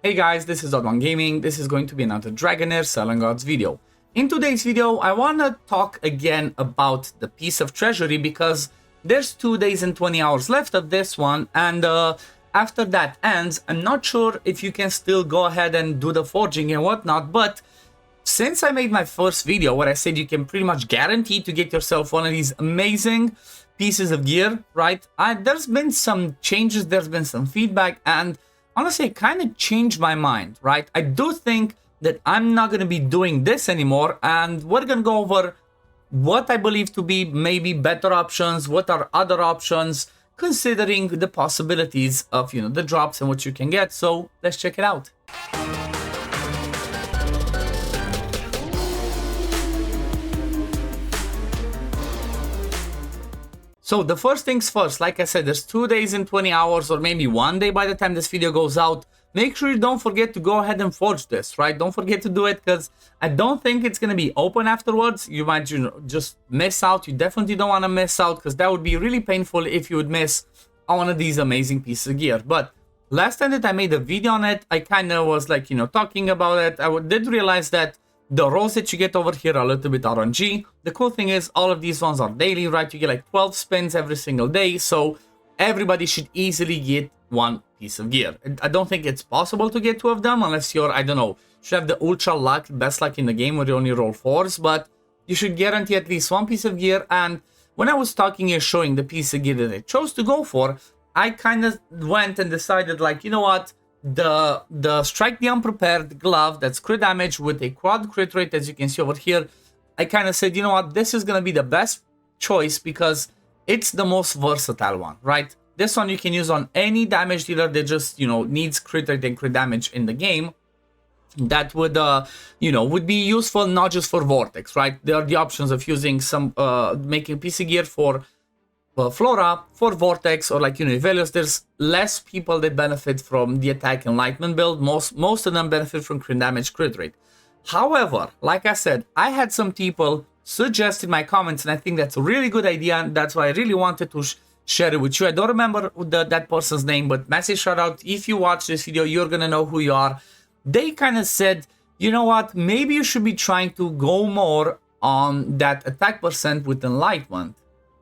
Hey guys, this is OddOneGaming. This is going to be another Dragonheir Selling Gods video. In today's video, I want to talk again about the piece of treasury because there's 2 days and 20 hours left of this one, and after that ends, I'm not sure if you can still go ahead and do the forging and whatnot, but since I made my first video where I said you can pretty much guarantee to get yourself one of these amazing pieces of gear, right? There's been some changes, there's been some feedback, and honestly, it kind of changed my mind, right? I do think that I'm not going to be doing this anymore, and we're going to go over what I believe to be maybe better options, what are other options, considering the possibilities of, the drops and what you can get. So let's check it out. So the first things first, like I said, there's 2 days and 20 hours or maybe 1 day by the time this video goes out. Make sure you don't forget to go ahead and forge this, right? Don't forget to do it because I don't think it's going to be open afterwards. You might just miss out. You definitely don't want to miss out because that would be really painful if you would miss one of these amazing pieces of gear. But last time that I made a video on it, I kind of was like, talking about it. I did realize that the rolls that you get over here are a little bit RNG. The cool thing is all of these ones are daily, right? You get like 12 spins every single day. So everybody should easily get one piece of gear. I don't think it's possible to get 2 of them unless you're, I don't know, should have the ultra luck, best luck in the game where you only roll 4s. But you should guarantee at least 1 piece of gear. And when I was talking and showing the piece of gear that I chose to go for, I kind of went and decided like, you know what? The Strike the Unprepared glove that's crit damage with a quad crit rate, as you can see over here, I kind of said, you know what, this is going to be the best choice because it's the most versatile one, right? This one you can use on any damage dealer that just, needs crit rate and crit damage in the game. That would, would be useful not just for Vortex, right? There are the options of using some, making PC gear for Flora, for Vortex, or like, Velios. There's less people that benefit from the attack enlightenment build. Most of them benefit from crit damage, crit rate. However, like I said, I had some people suggest in my comments, and I think that's a really good idea, and that's why I really wanted to share it with you. I don't remember that person's name, but massive shout out. If you watch this video, you're gonna know who you are. They kind of said, you know what, maybe you should be trying to go more on that attack percent with enlightenment.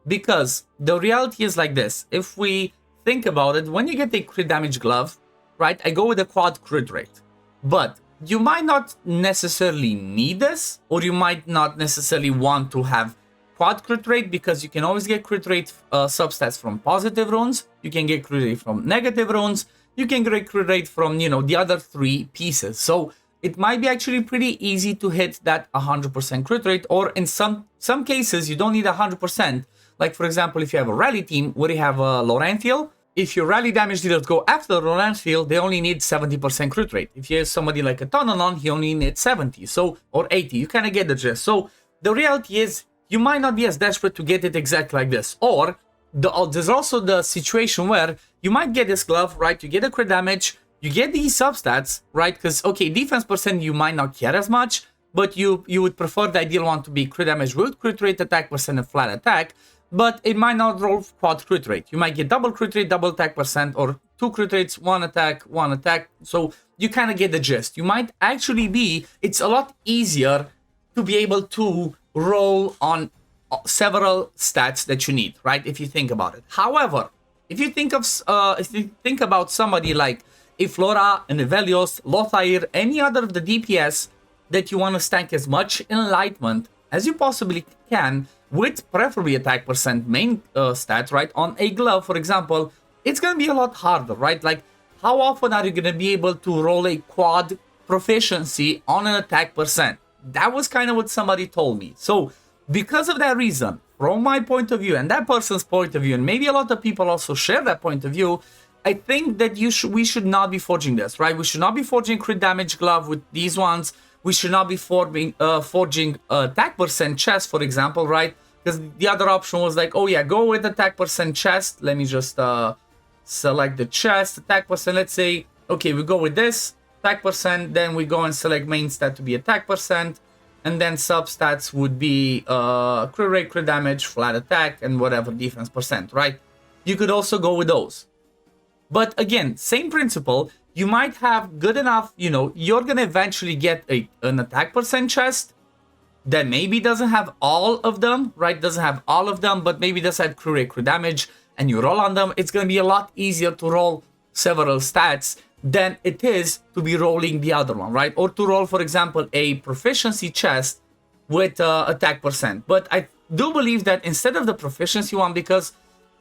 Because the reality is like this, if we think about it, when you get a crit damage glove, right, I go with a quad crit rate. But you might not necessarily need this, or you might not necessarily want to have quad crit rate because you can always get crit rate substats from positive runes, you can get crit rate from negative runes, you can get crit rate from, the other 3 pieces. So it might be actually pretty easy to hit that 100% crit rate, or in some cases, you don't need 100%. Like, for example, if you have a rally team where you have a Laurential, if your rally damage dealers go after the Laurential, they only need 70% crit rate. If you have somebody like a Tononon, he only needs 70, or 80. You kind of get the gist. So the reality is, you might not be as desperate to get it exactly like this. Or there's also the situation where you might get this glove, right? You get a crit damage, you get these substats, right? Because, okay, defense percent, you might not care as much, but you would prefer the ideal one to be crit damage with crit rate, attack percent, and flat attack. But it might not roll quad crit rate. You might get double crit rate, double attack percent, or 2 crit rates, 1 attack, 1 attack. So you kind of get the gist. You might actually it's a lot easier to be able to roll on several stats that you need, right? If you think about it. However, if you think about somebody like a Flora, an Evelios, Lothair, any other of the DPS that you want to stack as much enlightenment as you possibly can, with preferably attack percent main stats, right? On a glove, for example, it's going to be a lot harder, right? Like, how often are you going to be able to roll a quad proficiency on an attack percent? That was kind of what somebody told me. So, because of that reason, from my point of view and that person's point of view, and maybe a lot of people also share that point of view, I think that we should not be forging this, right? We should not be forging crit damage glove with these ones. We should not be forging attack percent chest, for example, right? Because the other option was like, oh yeah, go with attack percent chest. Let me just select the chest, attack percent. Let's say, okay, we go with this, attack percent. Then we go and select main stat to be attack percent. And then substats would be crit rate, crit damage, flat attack, and whatever defense percent, right? You could also go with those. But again, same principle. you might have good enough, you know, you're gonna eventually get an attack percent chest that maybe doesn't have all of them, right? Doesn't have all of them, but maybe does have crew rate, crew damage, and you roll on them. It's gonna be a lot easier to roll several stats than it is to be rolling the other one, right? Or to roll, for example, a proficiency chest with attack percent. But I do believe that instead of the proficiency one, because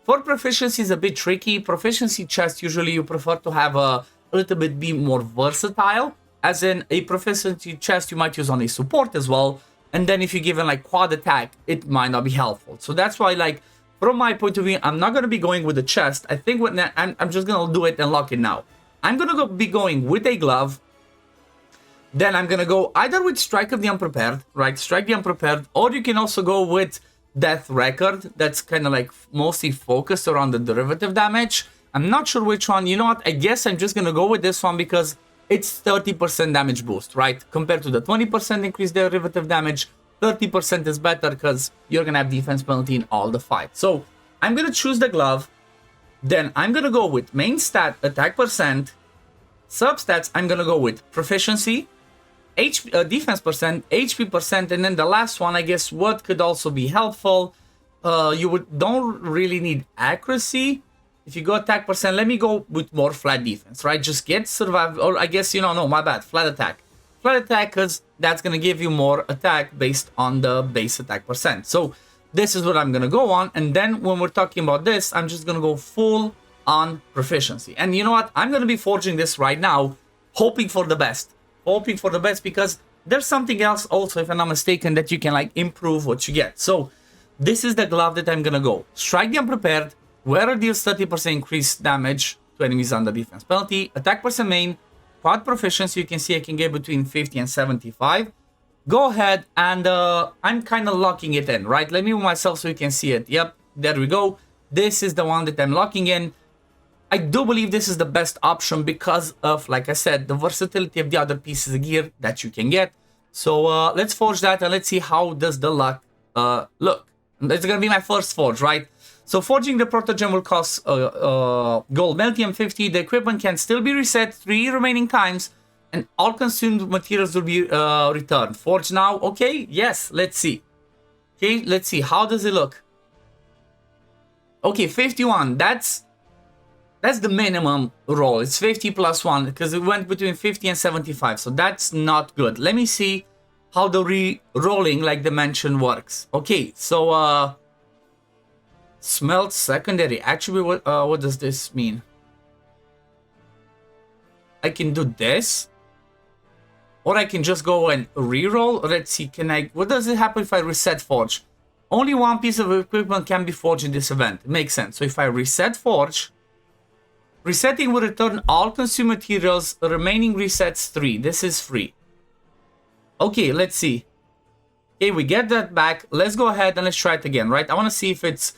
for proficiency is a bit tricky, proficiency chest usually you prefer to have a little bit be more versatile, as in a proficiency chest you might use on a support as well, and then if you're given like quad attack, it might not be helpful. So that's why, like, from my point of view, I'm not going to be going with the chest. I think what I'm just going to do it and lock it now. I'm going to be going with a glove. Then I'm going to go either with Strike of the Unprepared, right? Strike the Unprepared. Or you can also go with Death Record. That's kind of like mostly focused around the derivative damage. I'm not sure which one. You know what? I guess I'm just going to go with this one because it's 30% damage boost, right? Compared to the 20% increased derivative damage, 30% is better because you're going to have defense penalty in all the fight. So I'm going to choose the glove. Then I'm going to go with main stat, attack percent. Substats, I'm going to go with proficiency, defense percent, HP percent, and then the last one, I guess, what could also be helpful. Don't really need accuracy. If you go attack percent, let me go with more flat defense, right? Just get survival, or I guess, you know, no, my bad, flat attack. Flat attack, because that's going to give you more attack based on the base attack percent. So this is what I'm going to go on. And then when we're talking about this, I'm just going to go full on proficiency. And you know what? I'm going to be forging this right now, hoping for the best. Hoping for the best, because there's something else also, if I'm not mistaken, that you can like improve what you get. So this is the glove that I'm going to go. Strike the Unprepared. Wearer deals 30% increased damage to enemies under defense penalty. Attack percent main. Quad proficiency, you can see I can get between 50 and 75. Go ahead and I'm kind of locking it in, right? Let me move myself so you can see it. Yep, there we go. This is the one that I'm locking in. I do believe this is the best option because of, like I said, the versatility of the other pieces of gear that you can get. So let's forge that and let's see how does the luck look. It's going to be my first forge, right? So forging the Proto-Gem will cost gold Meltium 50. The equipment can still be reset 3 remaining times, and all consumed materials will be returned. Forge now. Okay, yes, let's see. Okay, let's see. How does it look? Okay, 51. That's the minimum roll. It's 50 plus 1 because it went between 50 and 75. So that's not good. Let me see how the re-rolling, like the mention, works. Okay, so smelt secondary. Actually, what does this mean? I can do this, or I can just go and re-roll. Let's see. What does it happen if I reset forge? Only one piece of equipment can be forged in this event. It makes sense. So if I reset forge, resetting will return all consumed materials. Remaining resets 3. This is free. Okay, let's see. Okay, we get that back. Let's go ahead and let's try it again, right? I want to see if it's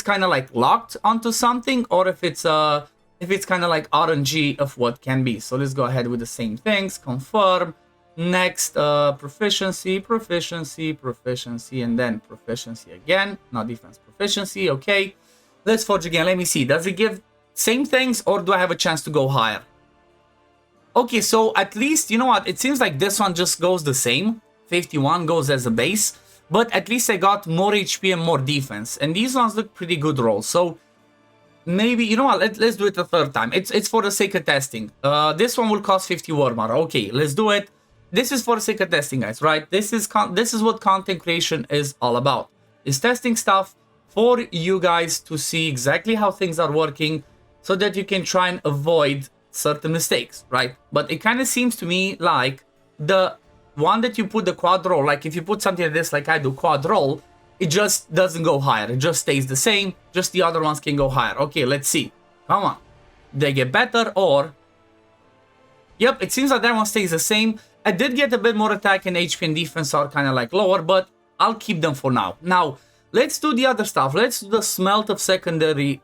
kind of like locked onto something, or if it's kind of like RNG of what can be. So let's go ahead with the same things. Confirm. Next, proficiency, and then proficiency again. Not defense, proficiency. Okay, let's forge again. Let me see. Does it give same things, or do I have a chance to go higher? Okay, so at least, you know what? It seems like this one just goes the same. 51 goes as a base, but at least I got more HP and more defense. And these ones look pretty good rolls. So maybe, you know what? Let's do it a third time. It's for the sake of testing. This one will cost 50 Warmar. Okay, let's do it. This is for the sake of testing, guys, right? This is what content creation is all about. It's testing stuff for you guys to see exactly how things are working, so that you can try and avoid certain mistakes, right? But it kind of seems to me like the one that you put the quad roll, like if you put something like this, like I do quad roll, it just doesn't go higher. It just stays the same. Just the other ones can go higher. Okay, let's see. Come on. They get better, or... Yep, it seems like that one stays the same. I did get a bit more attack, and HP and defense are kind of like lower, but I'll keep them for now. Now, let's do the other stuff. Let's do the smelt of secondary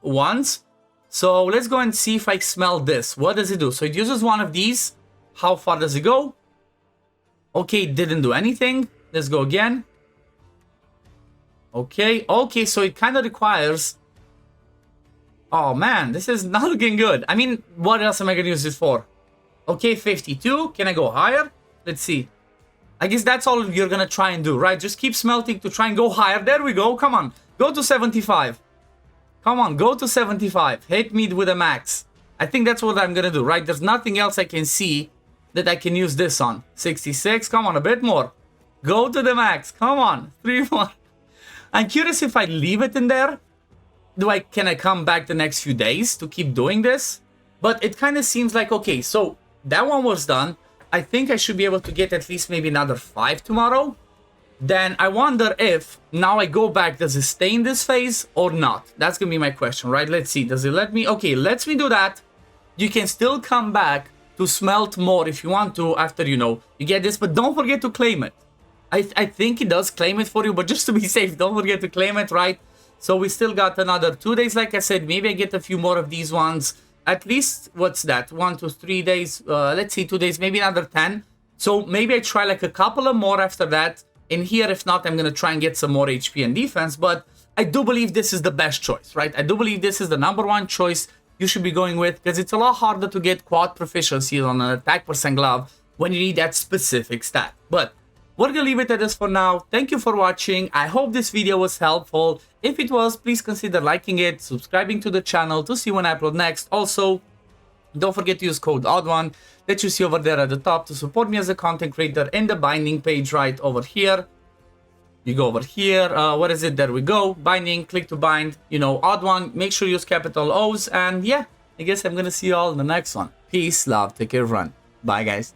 ones. So let's go and see if I smell this. What does it do? So it uses one of these. How far does it go? Okay, didn't do anything. Let's go again. Okay, so it kind of requires Oh man, this is not looking good. I mean, what else am I gonna use this for? Okay, 52. Can I go higher? Let's see. I guess that's all you're gonna try and do, right? Just keep smelting to try and go higher. There we go. Come on. Go to 75. Come on, go to 75. Hit me with a max. I think that's what I'm gonna do, right? There's nothing else I can see that I can use this on. 66. Come on, a bit more. Go to the max. Come on. 3 more. I'm curious if I leave it in there. Can I come back the next few days to keep doing this? But it kind of seems like, okay, so that one was done. I think I should be able to get at least maybe another 5 tomorrow. Then I wonder if now I go back, does it stay in this phase or not? That's gonna be my question, right? Let's see. Does it let me? Okay, lets me do that. You can still come back to smelt more if you want to after, you know, you get this, but don't forget to claim it. I think it does claim it for you, but just to be safe, don't forget to claim it, right? So we still got another 2 days, like I said. Maybe I get a few more of these ones. At least, what's that? 1 to 3 days. Let's see, 2 days, maybe another 10. So maybe I try like a couple of more after that. In here, if not, I'm going to try and get some more HP and defense. But I do believe this is the best choice, right? I do believe this is the #1 choice you should be going with, because it's a lot harder to get quad proficiency on an attack % glove when you need that specific stat. But we're gonna leave it at this for now. Thank you for watching. I hope this video was helpful. If it was, please consider liking it, subscribing to the channel to see when I upload next. Also, don't forget to use code OddOne that you see over there at the top to support me as a content creator in the binding page right over here. You go over here, what is it? There we go. Binding, click to bind, you know, OddOne. Make sure you use capital O's. And yeah, I guess I'm gonna see you all in the next one. Peace, love, take care, run. Bye, guys.